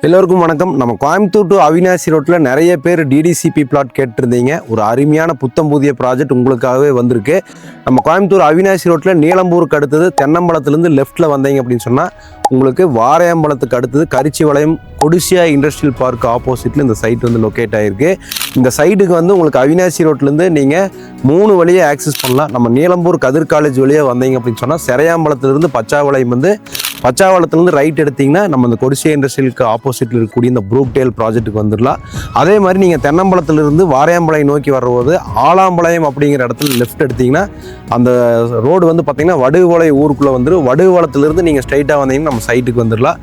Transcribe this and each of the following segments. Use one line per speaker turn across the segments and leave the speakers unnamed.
எல்லோருக்கும் வணக்கம். நம்ம கோயம்புத்தூர் டு அவினாசி ரோட்டில் நிறைய பேர் டிடிசிபி பிளாட் கேட்டிருந்தீங்க. ஒரு அருமையான புத்தம் புதிய ப்ராஜெக்ட் உங்களுக்காகவே வந்திருக்கு. நம்ம கோயம்புத்தூர் அவினாசி ரோட்டில் நீலம்பூருக்கு அடுத்தது தென்னம்பலத்துலேருந்து லெஃப்ட்டில் வந்தீங்க அப்படின்னு சொன்னால் உங்களுக்கு வாரையம்பலத்துக்கு அடுத்தது கரிச்சிபாளையம் கொடிசியா இண்டஸ்ட்ரியல் பார்க் ஆப்போசிட்டில் இந்த சைட் வந்து லொக்கேட் ஆகிருக்கு. இந்த சைட்டுக்கு வந்து உங்களுக்கு அவினாசி ரோட்லேருந்து நீங்கள் 3 வழியை ஆக்சஸ் பண்ணலாம். நம்ம நீலம்பூர் கதிர் காலேஜ் வழியாக வந்தீங்க அப்படின்னு சொன்னால் செரையாம்பலத்துலேருந்து பச்சாவளையம் வந்து பச்சாவளத்துலேருந்து ரைட் எடுத்திங்கன்னா நம்ம இந்த கொடிசியா இண்டஸ்ட்ரியலுக்கு ஆப்போசிட்டில் இருக்கக்கூடிய இந்த ப்ரூக்டேல் ப்ராஜெக்ட்டுக்கு வந்துடலாம். அதே மாதிரி நீங்கள் தென்னம்பலத்திலிருந்து வாரையாம்பாளையம் நோக்கி வர்றபோது ஆலாம்பாளையம் அப்படிங்கிற இடத்துல லெஃப்ட் எடுத்திங்கன்னா அந்த ரோடு வந்து பார்த்திங்கன்னா வடுகுவளை ஊருக்குள்ளே வந்துடும். வடுகுவளத்துலேருந்து நீங்கள் ஸ்ட்ரைட்டாக வந்தீங்கன்னா நம்ம சைட்டுக்கு வந்துடலாம்.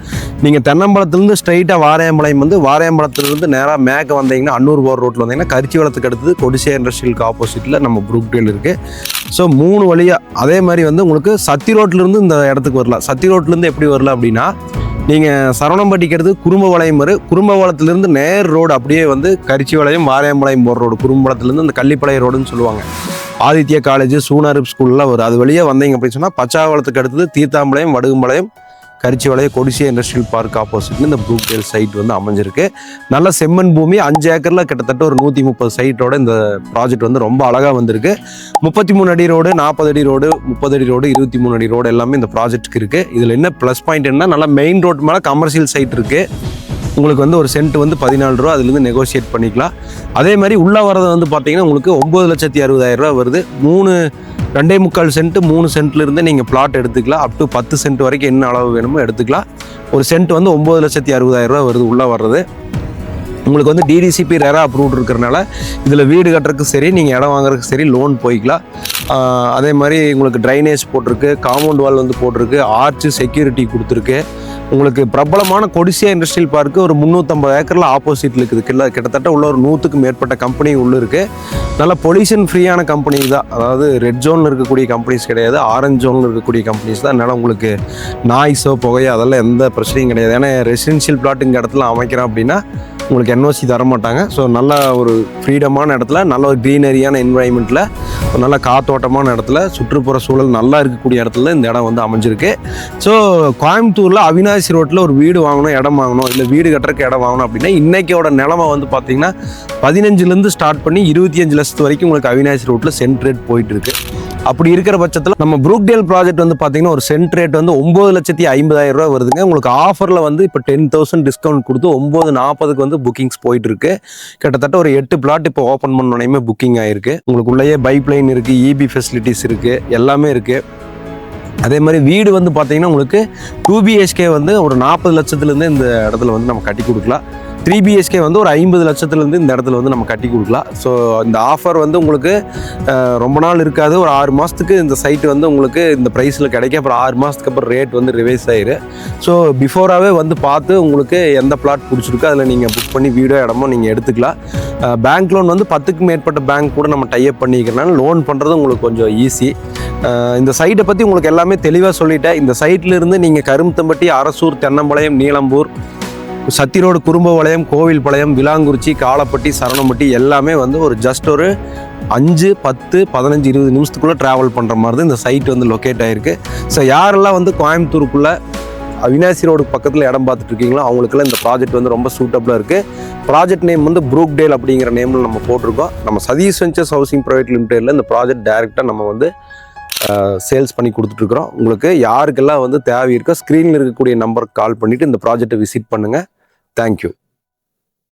நீங்கள் தென்னம்பலத்துலேருந்து ஸ்ட்ரைட்டாக வாரையாம்பாளையம் வந்து வாரையாம்பாளத்துலேருந்து நேராக மேக்க வந்தீங்கன்னா அன்னூர் போர் ரோட்டில் வந்தீங்கன்னா கரிச்சிபாளத்துக்கு அடுத்தது கொடிசியா இண்டஸ்ட்ரியலுக்கு ஆப்போசிட்டில் நம்ம ப்ரூக்டேல் இருக்குது. ஸோ 3 வழியாக அதே மாதிரி வந்து உங்களுக்கு சத்தி ரோட்லேருந்து இந்த இடத்துக்கு வரலாம். சத்தி ரோட்லேருந்து எப்படி வரலாம் அப்படின்னா நீங்கள் சரவணம்பட்டிக்கிறது குறும்பபாளையம் குறும்பபாளையத்துலேருந்து நேர் ரோடு அப்படியே வந்து கரிச்சிபாளையம் வாரையாம்பாளையம் போகிற ரோடு குறும்பபாளையத்துலேருந்து இந்த கள்ளிப்பாளையம் ரோடுன்னு சொல்லுவாங்க. ஆதித்யா காலேஜ் சூனாரிப் ஸ்கூல்லாம் வரும். அது வழியாக வந்தீங்க அப்படின்னு சொன்னால் பச்சாவளத்துக்கு அடுத்தது தீர்த்தாம்பாளையம் வடுகும்பாளையம் கரிச்சிபாளையம் கொடிசியா இண்டஸ்ட்ரியல் பார்க் ஆப்போசிட்ல இந்த ப்ரூக்டேல் சைட் வந்து அமைஞ்சிருக்கு. நல்ல செம்மண் பூமி 5 ஏக்கரில் கிட்டத்தட்ட ஒரு 130 சைட்டோட இந்த ப்ராஜெக்ட் வந்து ரொம்ப அழகாக வந்திருக்கு. 33 அடி ரோடு, 40 அடி ரோடு, 30 அடி ரோடு, 23 அடி ரோடு எல்லாமே இந்த ப்ராஜெக்ட்டுக்கு இருக்குது. இதில் என்ன ப்ளஸ் பாயிண்ட் என்ன, நல்லா மெயின் ரோட் மேலே கமர்ஷியல் சைட் இருக்குது. உங்களுக்கு வந்து ஒரு சென்ட் வந்து 14 ரூபா, அதுலேருந்து நெகோசியேட் பண்ணிக்கலாம். அதே மாதிரி உள்ளே வரது வந்து பார்த்தீங்கன்னா உங்களுக்கு 9,60,000 ரூபா வருது. 2.25 சென்ட் 3 சென்ட்லேருந்து நீங்கள் பிளாட் எடுத்துக்கலாம். அப் டு 10 சென்ட் வரைக்கும் என்ன அளவு வேணுமோ எடுத்துக்கலாம். ஒரு சென்ட் வந்து 9,60,000 ரூபா வருது உள்ளே வர்றது. உங்களுக்கு வந்து டிடிசிபி ரெரா அப்ரூவ்ட் இருக்கிறனால இதில் வீடு கட்டுறதுக்கு சரி, நீங்கள் இடம் வாங்குறதுக்கு சரி லோன் போய்க்கலாம். அதே மாதிரி உங்களுக்கு ட்ரைனேஜ் போட்டிருக்கு, காம்பவுண்ட் வால் வந்து போட்டிருக்கு, ஆர்ச்சு செக்யூரிட்டி கொடுத்துருக்கு. உங்களுக்கு பிரபலமான கொடிசியா இண்டஸ்ட்ரியல் பார்க்கு ஒரு 350 ஏக்கரில் ஆப்போசிட்டில் இருக்குது. கிட்டத்தட்ட உள்ள ஒரு 100க்கு மேற்பட்ட கம்பெனி உள்ளே இருக்குது. நல்ல பொல்யூஷன் ஃப்ரீயான கம்பெனி தான். அதாவது ரெட் ஜோனில் இருக்கக்கூடிய கம்பெனிஸ் கிடையாது, ஆரஞ்ச் ஜோனில் இருக்கக்கூடிய கம்பெனிஸ் தான். அதனால் உங்களுக்கு நாய்ஸோ புகையோ அதெல்லாம் எந்த பிரச்சனையும் கிடையாது. ஏன்னா ரெசிடென்ஷியல் பிளாட் இங்கே இடத்துல அமைக்கிறோம் அப்படின்னா உங்களுக்கு என்ஓசி தர மாட்டாங்க. ஸோ நல்ல ஒரு ஃப்ரீடமான இடத்துல, நல்ல ஒரு க்ரீனரியான என்வாயன்மெண்ட்டில், நல்ல காத்தோட்டமான இடத்துல, சுற்றுப்புற சூழல் நல்லா இருக்கக்கூடிய இடத்துல இந்த இடம் வந்து அமைஞ்சிருக்கு. ஸோ கோயம்புத்தூரில் அவினாசி ரோட்டில் ஒரு வீடு வாங்கணும், இடம் வாங்கணும், இல்லை வீடு கட்டுறதுக்கு இடம் வாங்கணும் அப்படின்னா இன்றைக்கோட நிலமை வந்து பார்த்திங்கன்னா 15லேருந்து ஸ்டார்ட் பண்ணி 25 லட்சத்து வரைக்கும் உங்களுக்கு அவினாசி ரோட்டில் சென்ட் ரேட் போயிட்டுருக்கு. அப்படி இருக்கிற பட்சத்தில் நம்ம ப்ரூக்டேல் ப்ராஜெக்ட் வந்து பார்த்தீங்கன்னா ஒரு சென்ட் ரேட் வந்து 9,50,000 ரூபா வருதுங்க. உங்களுக்கு ஆஃபரில் வந்து இப்போ 10,000 டிஸ்கவுண்ட் கொடுத்து 9,40க்கு வந்து புக்கிங்ஸ் போயிட்டு இருக்கு. கிட்டத்தட்ட ஒரு 8 பிளாட் இப்போ ஓப்பன் பண்ணோன்னே புக்கிங் ஆயிருக்கு. உங்களுக்கு உள்ளேயே பைப் லைன் இருக்குது, இபி ஃபெசிலிட்டிஸ் இருக்குது, எல்லாமே இருக்குது. அதே மாதிரி வீடு வந்து பார்த்தீங்கன்னா உங்களுக்கு 2 BHK வந்து ஒரு 40 லட்சத்துலேருந்து இந்த இடத்துல வந்து நம்ம கட்டி கொடுக்கலாம். 3 BHK வந்து ஒரு 50 லட்சத்துலேருந்து இந்த இடத்துல வந்து நம்ம கட்டி கொடுக்கலாம். ஸோ இந்த ஆஃபர் வந்து உங்களுக்கு ரொம்ப நாள் இருக்காது. ஒரு 6 மாதத்துக்கு இந்த சைட்டு வந்து உங்களுக்கு இந்த ப்ரைஸில் கிடைக்கும். அப்புறம் 6 மாதத்துக்கு அப்புறம் ரேட் வந்து ரிவைஸ் ஆயிரு. ஸோ பிஃபோராகவே வந்து பார்த்து உங்களுக்கு எந்த பிளாட் பிடிச்சிருக்கோ அதில் நீங்கள் புக் பண்ணி வீடோ இடமோ நீங்கள் எடுத்துக்கலாம். பேங்க் லோன் வந்து 10க்கு மேற்பட்ட பேங்க் கூட நம்ம டைப் பண்ணிக்கிறனால லோன் பண்ணுறது உங்களுக்கு கொஞ்சம் ஈஸி. இந்த சைட்டை பற்றி உங்களுக்கு எல்லாமே தெளிவாக சொல்லிட்டேன். இந்த சைட்லேருந்து நீங்கள் கரும்பத்தம்பட்டி, அரசூர், தென்னம்பாளையம், நீலம்பூர், சத்தி ரோடு, குறும்பபாளையம், கோவில்பாளையம், விலாங்குறிச்சி, காலப்பட்டி, சரவணம்பட்டி எல்லாமே வந்து ஒரு ஜஸ்ட் ஒரு 5, 10, 15, 20 நிமிஷத்துக்குள்ளே ட்ராவல் பண்ணுற மாதிரி தான் இந்த சைட் வந்து லொக்கேட் ஆகிருக்கு. ஸோ யாரெல்லாம் வந்து கோயம்புத்தூருக்குள்ளே அவினாசி ரோடு பக்கத்தில் இடம் பார்த்துட்டு இருக்கீங்களோ அவங்களுக்குலாம் இந்த ப்ராஜெக்ட் வந்து ரொம்ப சூட்டபுளாக இருக்குது. ப்ராஜெக்ட் நேம் வந்து ப்ரூக்டேல் அப்படிங்கிற நேமில் நம்ம போட்டிருக்கோம். நம்ம சதீஷ் வெஞ்சர்ஸ் ஹவுசிங் ப்ரைவேட் லிமிடெடில் இந்த ப்ராஜெக்ட் டைரெக்டாக நம்ம வந்து சேல்ஸ் பண்ணி கொடுத்துட்ருக்குறோம். உங்களுக்கு யாருக்கெல்லாம் வந்து தேவை இருக்கோ ஸ்க்ரீனில் இருக்கக்கூடிய நம்பருக்கு கால் பண்ணிவிட்டு இந்த ப்ராஜெக்டை விசிட் பண்ணுங்கள். தேங்க்யூ.